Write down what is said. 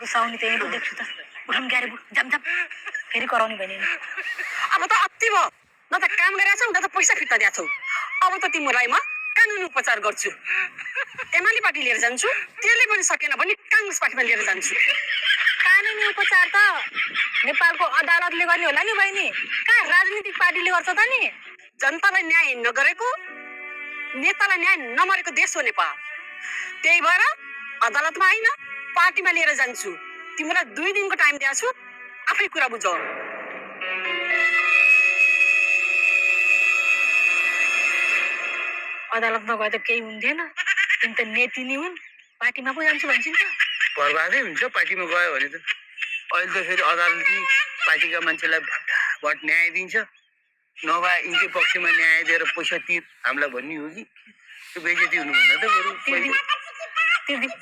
रुसाउने त यहीँ देख्छु त उठौँ ग्यारे जाम जाम फेरि कराउने भने अब त अति भयो न त काम गरेका छौ न त पैसा फिर्ता दिएको छौ अब त तिमीलाई म कानुनी उपचार गर्छु एमाले पार्टी लिएर जान्छु त्यसले पनि सकेन भने काङ्ग्रेस पार्टीमा लिएर जान्छु कानुनी उपचार त नेपालको अदालतले गर्ने होला नि बहिनी कहाँ राजनीतिक पार्टीले गर्छ त नि जनतालाई न्याय नगरेको नेतालाई न्याय नमरेको देश हो नेपाल त्यही भएर अदालतमा होइन पार्टीमा लिएर जान्छु तिमीलाई 2 दिनको टाइम दिएको छु आफै कुरा बुझौ अदालत नगए त केही हुन्थेन तिमी त नेती नि हुन् पार्टीमा पो जान्छु भन्छन् त बर्बादै हुन्छ पार्टीमा गयो भने त अहिले त फेरि अदालतले पार्टीका मान्छेलाई भट न्याय दिन्छ नभए यिनकै पक्षमा न्याय दिएर पैसा तिर हामीलाई भन्ने हो कि त्यो बेइज्जती हुनुभन्दा त बरु तिर्दिन